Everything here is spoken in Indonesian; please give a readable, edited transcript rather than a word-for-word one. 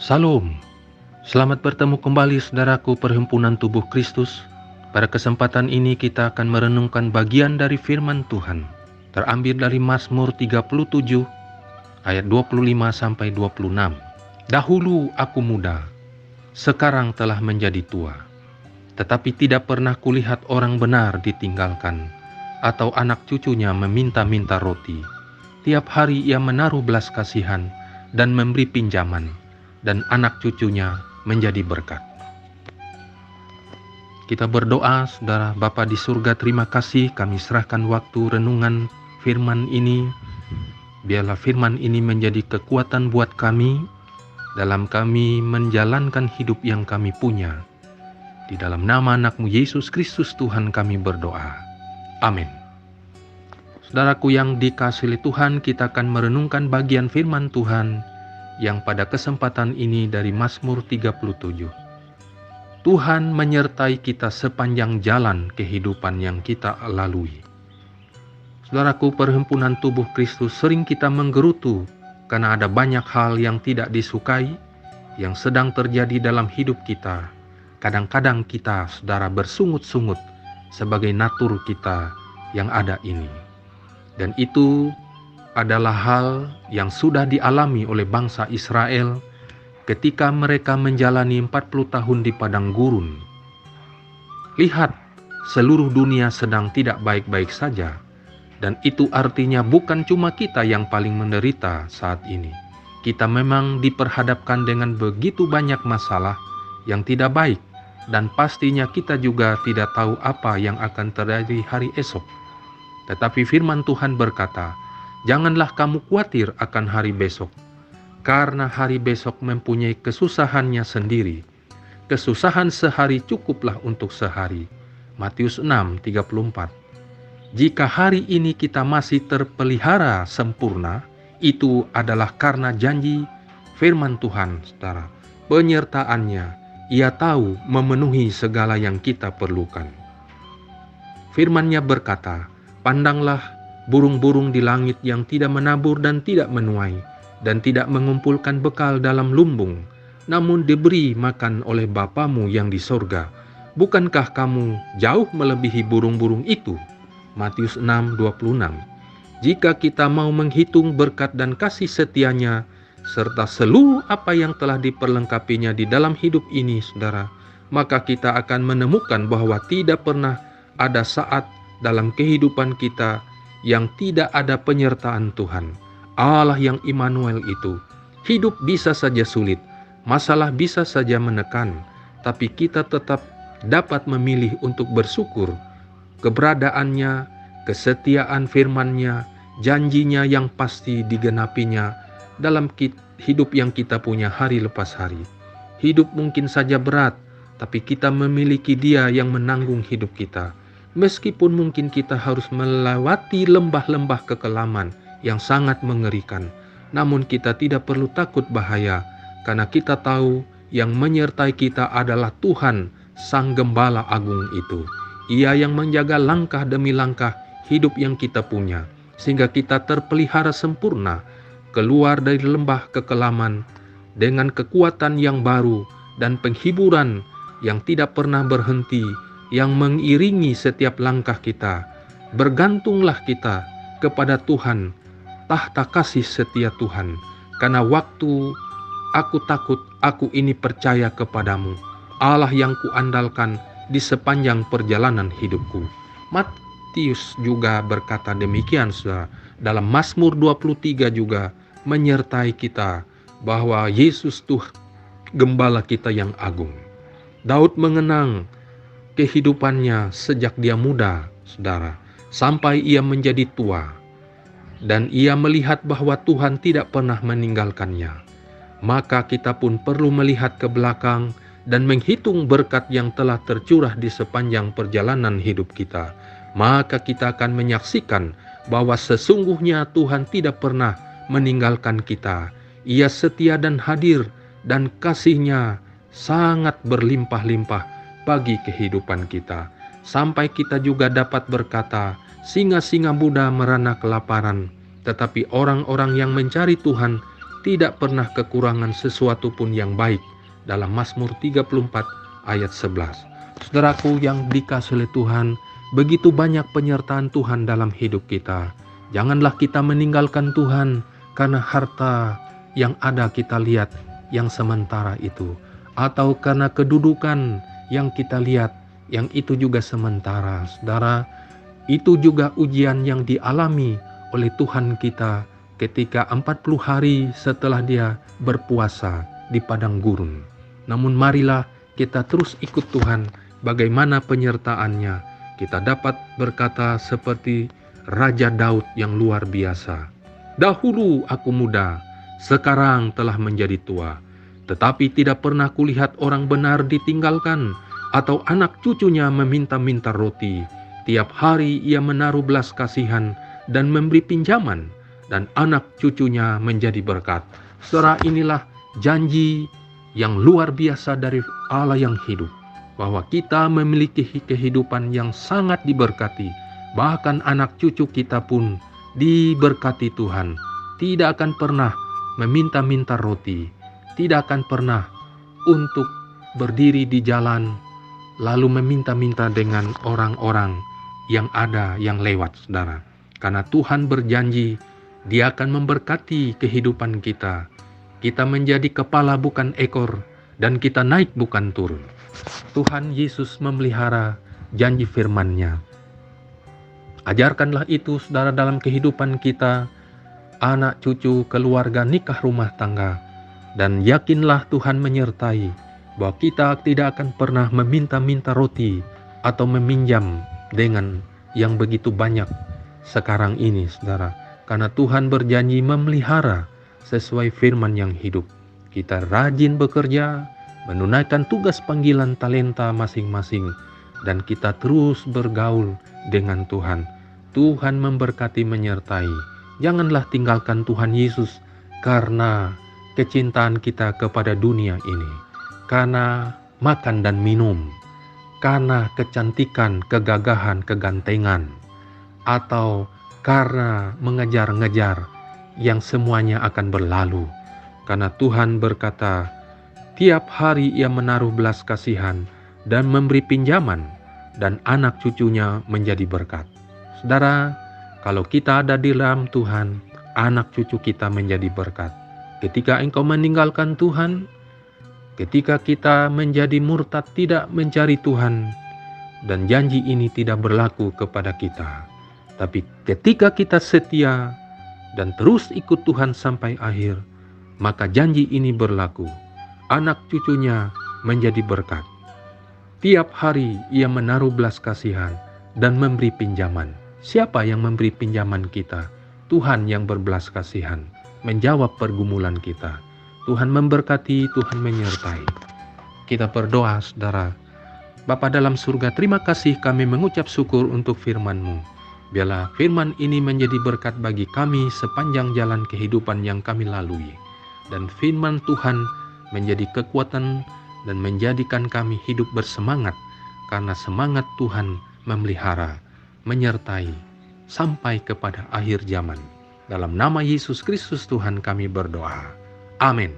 Salam, selamat bertemu kembali saudaraku perhimpunan tubuh Kristus. Pada kesempatan ini kita akan merenungkan bagian dari firman Tuhan, terambil dari Mazmur 37 ayat 25 sampai 26. Dahulu aku muda, sekarang telah menjadi tua, tetapi tidak pernah kulihat orang benar ditinggalkan, atau anak cucunya meminta-minta roti. Tiap hari ia menaruh belas kasihan dan memberi pinjaman, dan anak cucunya menjadi berkat. Kita berdoa, saudara Bapa di surga, terima kasih kami serahkan waktu renungan firman ini. Biarlah firman ini menjadi kekuatan buat kami dalam kami menjalankan hidup yang kami punya. Di dalam nama anak-Mu Yesus Kristus Tuhan kami berdoa. Amin. Saudaraku yang dikasihi Tuhan, kita akan merenungkan bagian firman Tuhan yang pada kesempatan ini dari Mazmur 37. Tuhan menyertai kita sepanjang jalan kehidupan yang kita lalui. Saudaraku, perhimpunan tubuh Kristus, sering kita menggerutu karena ada banyak hal yang tidak disukai yang sedang terjadi dalam hidup kita. Kadang-kadang kita, saudara, bersungut-sungut sebagai natur kita yang ada ini. Dan itu adalah hal yang sudah dialami oleh bangsa Israel ketika mereka menjalani 40 tahun di padang gurun. Lihat, seluruh dunia sedang tidak baik-baik saja, dan itu artinya bukan cuma kita yang paling menderita saat ini. Kita memang diperhadapkan dengan begitu banyak masalah yang tidak baik, dan pastinya kita juga tidak tahu apa yang akan terjadi hari esok. Tetapi firman Tuhan berkata, janganlah kamu khawatir akan hari besok, karena hari besok mempunyai kesusahannya sendiri. Kesusahan sehari cukuplah untuk sehari. Matius 6:34. Jika hari ini kita masih terpelihara sempurna, itu adalah karena janji firman Tuhan, saudara. Penyertaannya, Ia tahu memenuhi segala yang kita perlukan. Firman-Nya berkata, pandanglah burung-burung di langit yang tidak menabur dan tidak menuai, dan tidak mengumpulkan bekal dalam lumbung, namun diberi makan oleh Bapamu yang di sorga. Bukankah kamu jauh melebihi burung-burung itu? Matius 6:26. Jika kita mau menghitung berkat dan kasih setia-Nya, serta seluruh apa yang telah diperlengkapinya di dalam hidup ini, saudara, maka kita akan menemukan bahwa tidak pernah ada saat dalam kehidupan kita yang tidak ada penyertaan Tuhan. Allah yang Immanuel itu. Hidup bisa saja sulit, masalah bisa saja menekan, tapi kita tetap dapat memilih untuk bersyukur. Keberadaannya, kesetiaan firman-Nya, janjinya yang pasti digenapinya dalam hidup yang kita punya hari lepas hari. Hidup mungkin saja berat, tapi kita memiliki Dia yang menanggung hidup kita. Meskipun mungkin kita harus melewati lembah-lembah kekelaman yang sangat mengerikan, namun kita tidak perlu takut bahaya, karena kita tahu yang menyertai kita adalah Tuhan, Sang Gembala Agung itu. Ia yang menjaga langkah demi langkah hidup yang kita punya, sehingga kita terpelihara sempurna, keluar dari lembah kekelaman dengan kekuatan yang baru dan penghiburan yang tidak pernah berhenti, yang mengiringi setiap langkah kita. Bergantunglah kita kepada Tuhan, tahta kasih setia Tuhan, karena waktu aku takut, aku ini percaya kepadamu, Allah yang kuandalkan di sepanjang perjalanan hidupku. Matius juga berkata demikian, saudara. Dalam Mazmur 23 juga menyertai kita bahwa Yesus tuh gembala kita yang agung. Daud mengenang kehidupannya sejak dia muda, saudara, sampai ia menjadi tua, dan ia melihat bahwa Tuhan tidak pernah meninggalkannya. Maka kita pun perlu melihat ke belakang dan menghitung berkat yang telah tercurah di sepanjang perjalanan hidup kita. Maka kita akan menyaksikan bahwa sesungguhnya Tuhan tidak pernah meninggalkan kita. Ia setia dan hadir, dan kasih-Nya sangat berlimpah-limpah bagi kehidupan kita. Sampai kita juga dapat berkata, singa-singa muda merana kelaparan, tetapi orang-orang yang mencari Tuhan tidak pernah kekurangan sesuatu pun yang baik. Dalam Mazmur 34 ayat 11. Saudaraku yang dikasihi oleh Tuhan, begitu banyak penyertaan Tuhan dalam hidup kita. Janganlah kita meninggalkan Tuhan karena harta yang ada kita lihat yang sementara itu, atau karena kedudukan yang kita lihat yang itu juga sementara. Saudara, itu juga ujian yang dialami oleh Tuhan kita ketika 40 hari setelah dia berpuasa di padang gurun. Namun marilah kita terus ikut Tuhan, bagaimana penyertaannya. Kita dapat berkata seperti Raja Daud yang luar biasa. Dahulu aku muda, sekarang telah menjadi tua, tetapi tidak pernah kulihat orang benar ditinggalkan, atau anak cucunya meminta-minta roti. Tiap hari ia menaruh belas kasihan dan memberi pinjaman, dan anak cucunya menjadi berkat. Saudara, inilah janji yang luar biasa dari Allah yang hidup, bahwa kita memiliki kehidupan yang sangat diberkati. Bahkan anak cucu kita pun diberkati Tuhan. Tidak akan pernah meminta-minta roti, tidak akan pernah untuk berdiri di jalan lalu meminta-minta dengan orang-orang yang ada yang lewat, saudara. Karena Tuhan berjanji Dia akan memberkati kehidupan kita. Kita menjadi kepala bukan ekor, dan kita naik bukan turun. Tuhan Yesus memelihara janji firman-Nya. Ajarkanlah itu, saudara, dalam kehidupan kita, anak cucu, keluarga, nikah, rumah tangga. Dan yakinlah Tuhan menyertai, bahwa kita tidak akan pernah meminta-minta roti atau meminjam dengan yang begitu banyak sekarang ini, saudara. Karena Tuhan berjanji memelihara sesuai firman yang hidup. Kita rajin bekerja, menunaikan tugas panggilan talenta masing-masing, dan kita terus bergaul dengan Tuhan. Tuhan memberkati, menyertai. Janganlah tinggalkan Tuhan Yesus karena kecintaan kita kepada dunia ini, karena makan dan minum, karena kecantikan, kegagahan, kegantengan, atau karena mengejar-ngejar yang semuanya akan berlalu. Karena Tuhan berkata, tiap hari Ia menaruh belas kasihan dan memberi pinjaman, dan anak cucunya menjadi berkat. Saudara, kalau kita ada di dalam Tuhan, anak cucu kita menjadi berkat. Ketika engkau meninggalkan Tuhan, ketika kita menjadi murtad, tidak mencari Tuhan, dan janji ini tidak berlaku kepada kita. Tapi ketika kita setia dan terus ikut Tuhan sampai akhir, maka janji ini berlaku. Anak cucunya menjadi berkat. Tiap hari Ia menaruh belas kasihan dan memberi pinjaman. Siapa yang memberi pinjaman kita? Tuhan yang berbelas kasihan, menjawab pergumulan kita. Tuhan memberkati, Tuhan menyertai. Kita berdoa, saudara. Bapa dalam surga, terima kasih, kami mengucap syukur untuk firman-Mu. Biarlah firman ini menjadi berkat bagi kami sepanjang jalan kehidupan yang kami lalui. Dan firman Tuhan menjadi kekuatan dan menjadikan kami hidup bersemangat, karena semangat Tuhan memelihara, menyertai, sampai kepada akhir zaman. Dalam nama Yesus Kristus Tuhan kami berdoa. Amin.